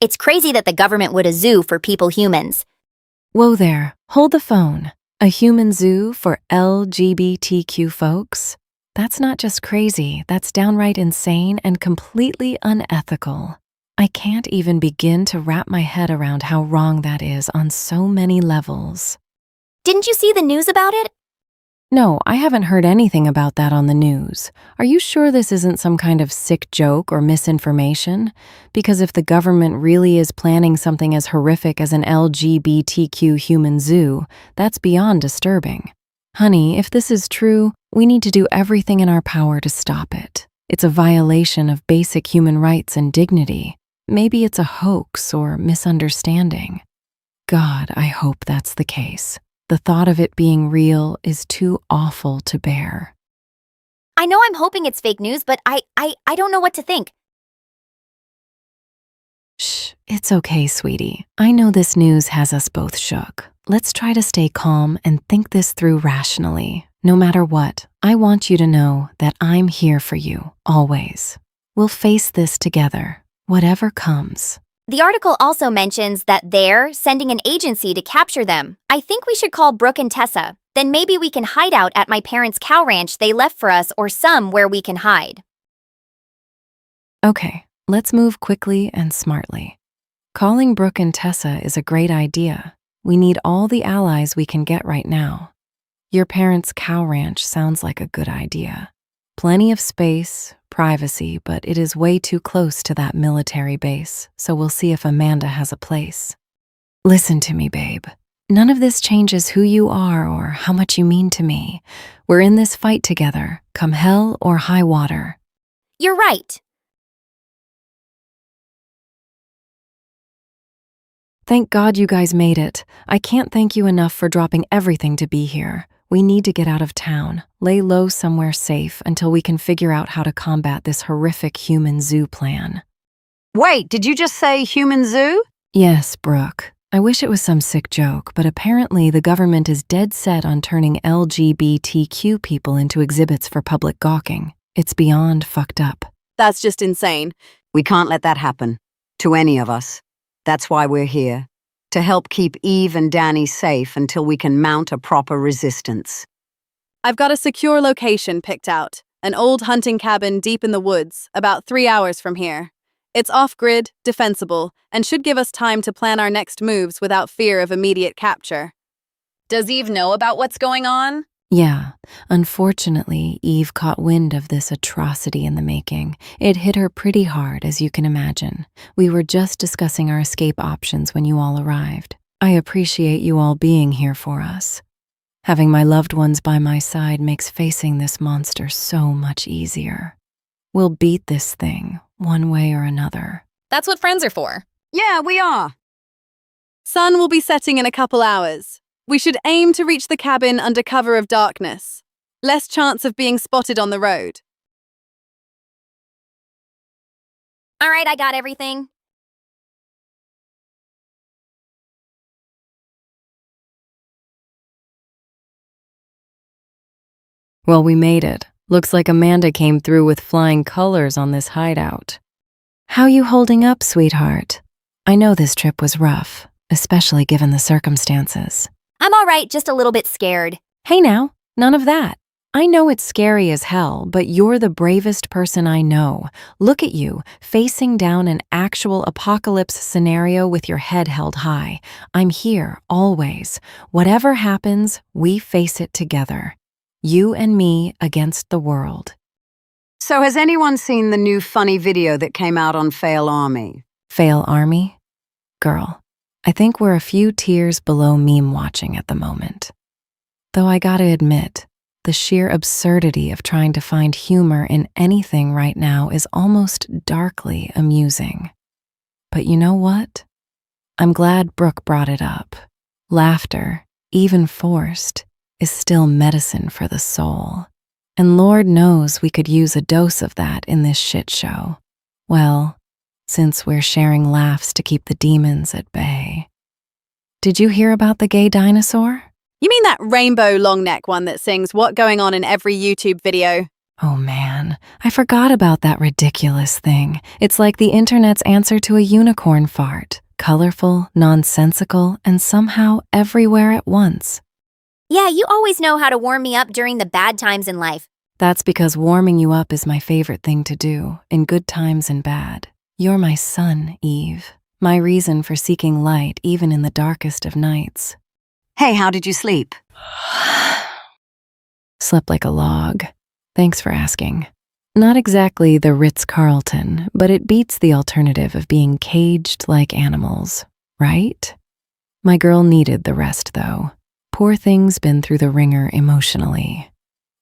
It's crazy that the government would a zoo for people humans. Whoa there, hold the phone. A human zoo for LGBTQ folks? That's not just crazy, that's downright insane and completely unethical. I can't even begin to wrap my head around how wrong that is on so many levels. Didn't you see the news about it? No, I haven't heard anything about that on the news. Are you sure this isn't some kind of sick joke or misinformation? Because if the government really is planning something as horrific as an LGBTQ human zoo, that's beyond disturbing. Honey, if this is true, we need to do everything in our power to stop it. It's a violation of basic human rights and dignity. Maybe it's a hoax or misunderstanding. God, I hope that's the case. The thought of it being real is too awful to bear. I know I'm hoping it's fake news, but I don't know what to think. Shh, it's okay, sweetie. I know this news has us both shook. Let's try to stay calm and think this through rationally. No matter what, I want you to know that I'm here for you, always. We'll face this together, whatever comes. The article also mentions that they're sending an agency to capture them. I think we should call Brooke and Tessa. Then maybe we can hide out at my parents' cow ranch they left for us or somewhere we can hide. Okay, let's move quickly and smartly. Calling Brooke and Tessa is a great idea. We need all the allies we can get right now. Your parents' cow ranch sounds like a good idea. Plenty of space, privacy, but it is way too close to that military base, so we'll see if Amanda has a place. Listen to me, babe. None of this changes who you are or how much you mean to me. We're in this fight together, come hell or high water. You're right. Thank God you guys made it. I can't thank you enough for dropping everything to be here. We need to get out of town, lay low somewhere safe until we can figure out how to combat this horrific human zoo plan. Wait, did you just say human zoo? Yes, Brooke. I wish it was some sick joke, but apparently the government is dead set on turning LGBTQ people into exhibits for public gawking. It's beyond fucked up. That's just insane. We can't let that happen. To any of us. That's why we're here. To help keep Eve and Danny safe until we can mount a proper resistance. I've got a secure location picked out. An old hunting cabin deep in the woods, about 3 hours from here. It's off-grid, defensible, and should give us time to plan our next moves without fear of immediate capture. Does Eve know about what's going on? Yeah, unfortunately, Eve caught wind of this atrocity in the making. It hit her pretty hard, as you can imagine. We were just discussing our escape options when you all arrived. I appreciate you all being here for us. Having my loved ones by my side makes facing this monster so much easier. We'll beat this thing, one way or another. That's what friends are for. Yeah, we are. Sun will be setting in a couple hours. We should aim to reach the cabin under cover of darkness. Less chance of being spotted on the road. All right, I got everything. Well, we made it. Looks like Amanda came through with flying colors on this hideout. How you holding up, sweetheart? I know this trip was rough, especially given the circumstances. I'm all right, just a little bit scared. Hey now, none of that. I know it's scary as hell, but you're the bravest person I know. Look at you, facing down an actual apocalypse scenario with your head held high. I'm here, always. Whatever happens, we face it together. You and me against the world. So has anyone seen the new funny video that came out on Fail Army? Fail Army? Girl, I think we're a few tiers below meme watching at the moment. Though I gotta admit, the sheer absurdity of trying to find humor in anything right now is almost darkly amusing. But you know what? I'm glad Brooke brought it up. Laughter, even forced, is still medicine for the soul. And Lord knows we could use a dose of that in this shit show. Well, since we're sharing laughs to keep the demons at bay. Did you hear about the gay dinosaur? You mean that rainbow long neck one that sings "What Going On" in every YouTube video? Oh man, I forgot about that ridiculous thing. It's like the internet's answer to a unicorn fart. Colorful, nonsensical, and somehow everywhere at once. Yeah, you always know how to warm me up during the bad times in life. That's because warming you up is my favorite thing to do, in good times and bad. You're my sun, Eve. My reason for seeking light even in the darkest of nights. Hey, how did you sleep? Slept like a log. Thanks for asking. Not exactly the Ritz-Carlton, but it beats the alternative of being caged like animals, right? My girl needed the rest, though. Poor thing's been through the ringer emotionally.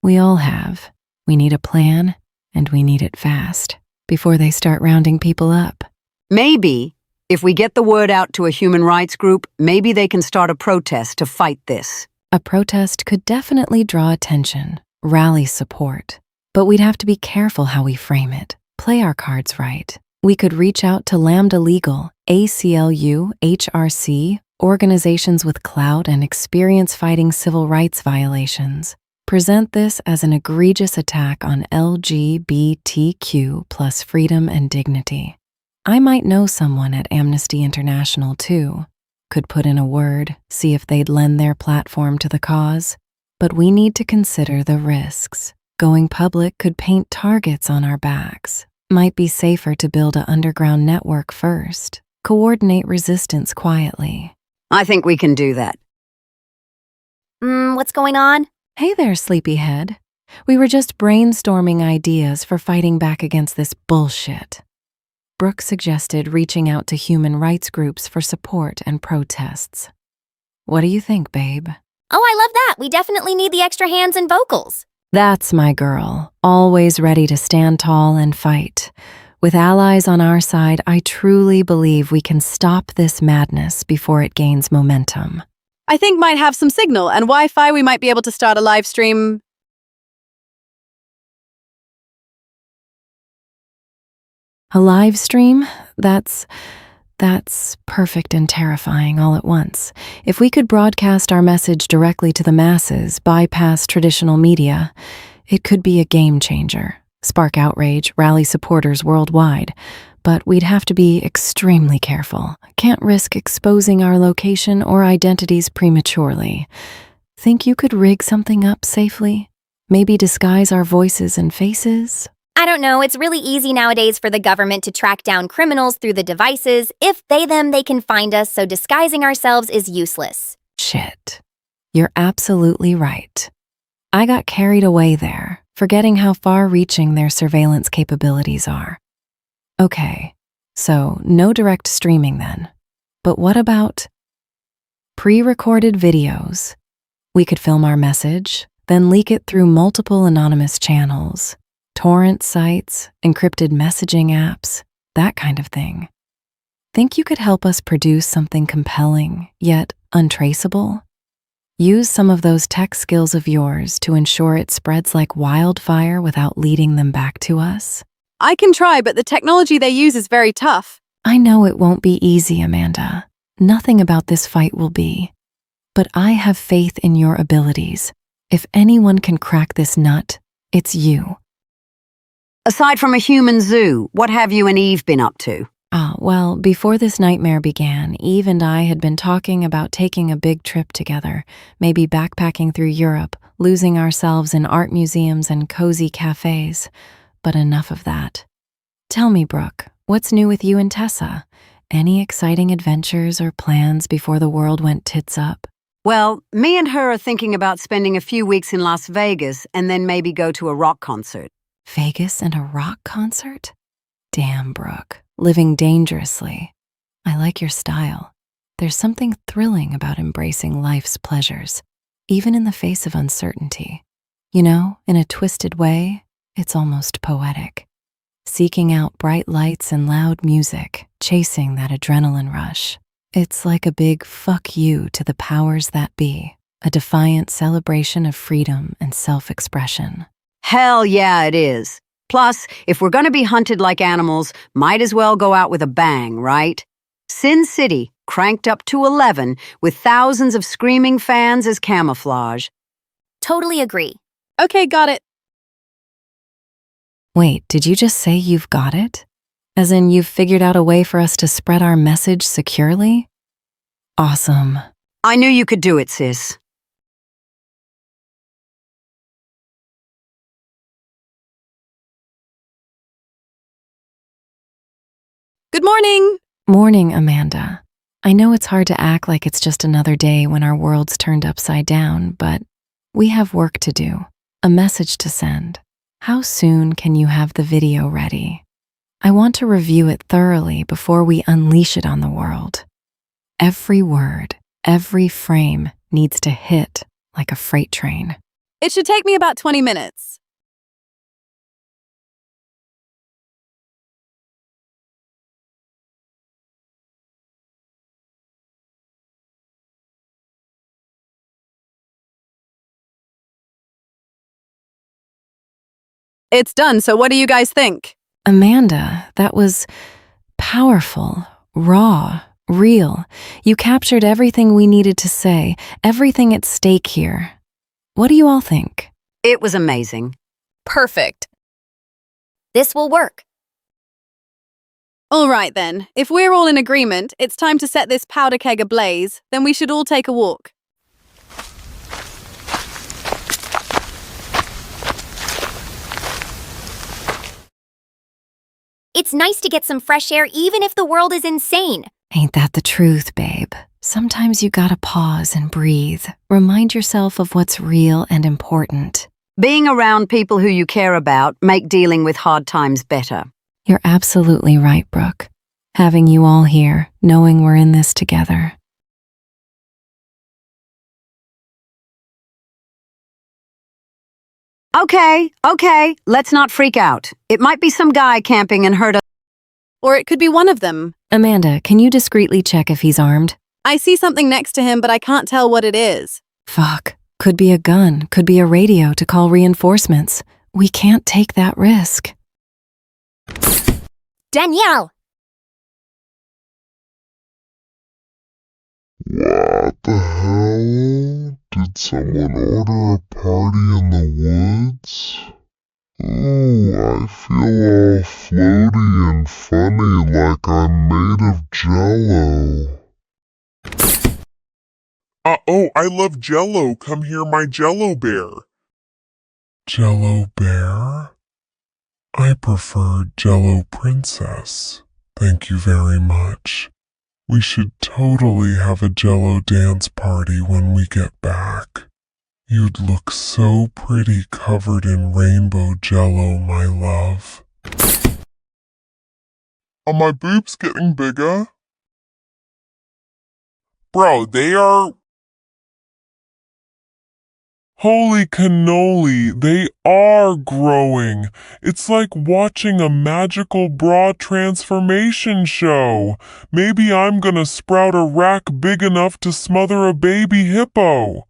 We all have. We need a plan, and we need it fast, before they start rounding people up. Maybe, if we get the word out to a human rights group, maybe they can start a protest to fight this. A protest could definitely draw attention, rally support. But we'd have to be careful how we frame it, play our cards right. We could reach out to Lambda Legal, ACLU, HRC, organizations with clout and experience fighting civil rights violations. Present this as an egregious attack on LGBTQ plus freedom and dignity. I might know someone at Amnesty International too. Could put in a word, see if they'd lend their platform to the cause. But we need to consider the risks. Going public could paint targets on our backs. Might be safer to build an underground network first. Coordinate resistance quietly. I think we can do that. What's going on? Hey there, sleepyhead. We were just brainstorming ideas for fighting back against this bullshit. Brooke suggested reaching out to human rights groups for support and protests. What do you think, babe? Oh, I love that. We definitely need the extra hands and vocals. That's my girl, always ready to stand tall and fight. With allies on our side, I truly believe we can stop this madness before it gains momentum. I think might have some signal and Wi-Fi. We might be able to start a live stream. A live stream? That's perfect and terrifying all at once. If we could broadcast our message directly to the masses, bypass traditional media, it could be a game changer. Spark outrage, rally supporters worldwide. But we'd have to be extremely careful. Can't risk exposing our location or identities prematurely. Think you could rig something up safely? Maybe disguise our voices and faces? I don't know, it's really easy nowadays for the government to track down criminals through the devices. If they can find us, so disguising ourselves is useless. Shit. You're absolutely right. I got carried away there, forgetting how far-reaching their surveillance capabilities are. Okay, so no direct streaming then. But what about pre-recorded videos? We could film our message, then leak it through multiple anonymous channels. Torrent sites, encrypted messaging apps, that kind of thing. Think you could help us produce something compelling, yet untraceable? Use some of those tech skills of yours to ensure it spreads like wildfire without leading them back to us? I can try, but the technology they use is very tough. I know it won't be easy, Amanda. Nothing about this fight will be. But I have faith in your abilities. If anyone can crack this nut, it's you. Aside from a human zoo, what have you and Eve been up to? Well, before this nightmare began, Eve and I had been talking about taking a big trip together, maybe backpacking through Europe, losing ourselves in art museums and cozy cafes. But enough of that. Tell me, Brooke, what's new with you and Tessa? Any exciting adventures or plans before the world went tits up? Well, me and her are thinking about spending a few weeks in Las Vegas and then maybe go to a rock concert. Vegas and a rock concert? Damn, Brooke, living dangerously. I like your style. There's something thrilling about embracing life's pleasures, even in the face of uncertainty. You know, in a twisted way, it's almost poetic. Seeking out bright lights and loud music, chasing that adrenaline rush. It's like a big fuck you to the powers that be, a defiant celebration of freedom and self-expression. Hell yeah, it is. Plus, if we're gonna be hunted like animals, might as well go out with a bang, right? Sin City, cranked up to 11, with thousands of screaming fans as camouflage. Totally agree. Okay, got it. Wait, did you just say you've got it? As in, you've figured out a way for us to spread our message securely? Awesome. I knew you could do it, sis. Good morning! Morning, Amanda. I know it's hard to act like it's just another day when our world's turned upside down, but we have work to do, a message to send. How soon can you have the video ready? I want to review it thoroughly before we unleash it on the world. Every word, every frame needs to hit like a freight train. It should take me about 20 minutes. It's done, so what do you guys think? Amanda, that was powerful, raw, real. You captured everything we needed to say, everything at stake here. What do you all think? It was amazing. Perfect. This will work. All right then, if we're all in agreement, it's time to set this powder keg ablaze, then we should all take a walk. It's nice to get some fresh air even if the world is insane. Ain't that the truth, babe? Sometimes you gotta pause and breathe. Remind yourself of what's real and important. Being around people who you care about make dealing with hard times better. You're absolutely right, Brooke. Having you all here, knowing we're in this together. Okay, let's not freak out. It might be some guy camping and hurt us. Or it could be one of them. Amanda, can you discreetly check if he's armed? I see something next to him, but I can't tell what it is. Fuck. Could be a gun, could be a radio to call reinforcements. We can't take that risk. Danielle! What the hell? Did someone order a party in the woods? Ooh, I feel all floaty and funny like I'm made of Jell-O. Oh, I love Jell-O. Come here, my Jell-O bear. Jell-O bear? I prefer Jell-O princess. Thank you very much. We should totally have a Jell-O dance party when we get back. You'd look so pretty covered in rainbow Jell-O, my love. Are my boobs getting bigger? Bro, they are... Holy cannoli, they are growing. It's like watching a magical bra transformation show. Maybe I'm gonna sprout a rack big enough to smother a baby hippo.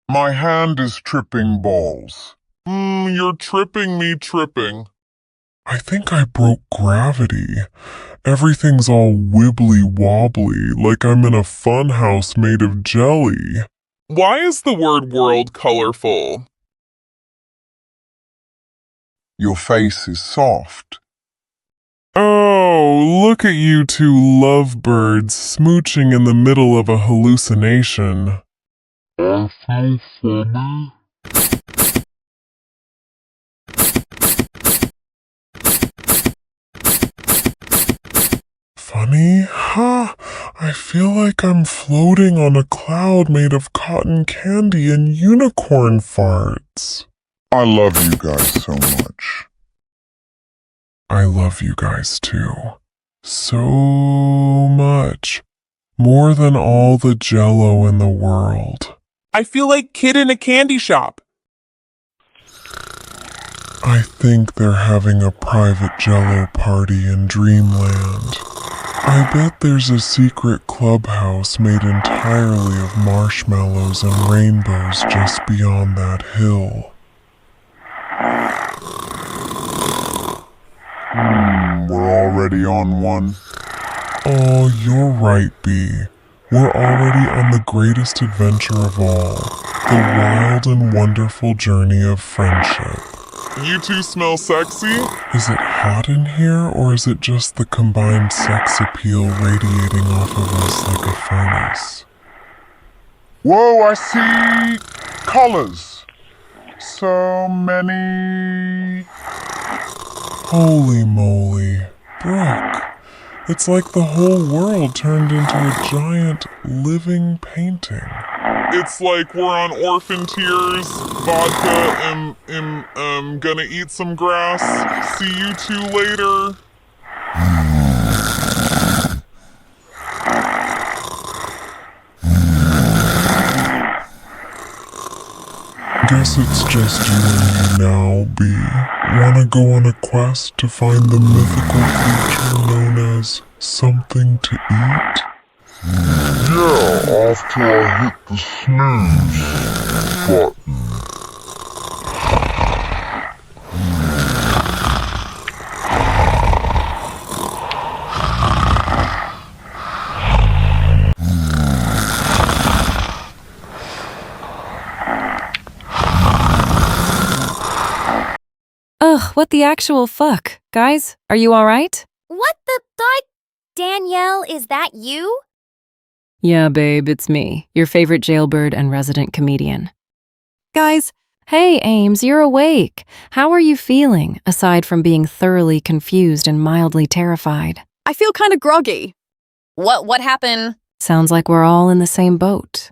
My hand is tripping balls. You're tripping me tripping. I think I broke gravity. Everything's all wibbly-wobbly, like I'm in a funhouse made of jelly. Why is the word world colorful? Your face is soft. Oh, look at you two lovebirds smooching in the middle of a hallucination. I feel funny. Funny? Huh? I feel like I'm floating on a cloud made of cotton candy and unicorn farts. I love you guys so much. I love you guys too. So much. More than all the Jell-O in the world. I feel like kid in a candy shop. I think they're having a private Jell-O party in Dreamland. I bet there's a secret clubhouse made entirely of marshmallows and rainbows just beyond that hill. We're already on one. Oh, you're right, B. We're already on the greatest adventure of all. The wild and wonderful journey of friendship. You two smell sexy? Is it hot in here, or is it just the combined sex appeal radiating off of us like a furnace? Whoa, I see colors. So many. Holy moly. Brooke, it's like the whole world turned into a giant living painting. It's like we're on orphan tears, vodka, gonna eat some grass. See you two later. Guess it's just you and me now, B. Wanna go on a quest to find the mythical creature known as something to eat? Yeah, after I hit the snooze button. Ugh, what the actual fuck? Guys, are you alright? What the Danielle, is that you? Yeah, babe, it's me, your favorite jailbird and resident comedian. Guys, Hey, Ames, you're awake. How are you feeling, aside from being thoroughly confused and mildly terrified? I feel kind of groggy. What happened? Sounds like we're all in the same boat.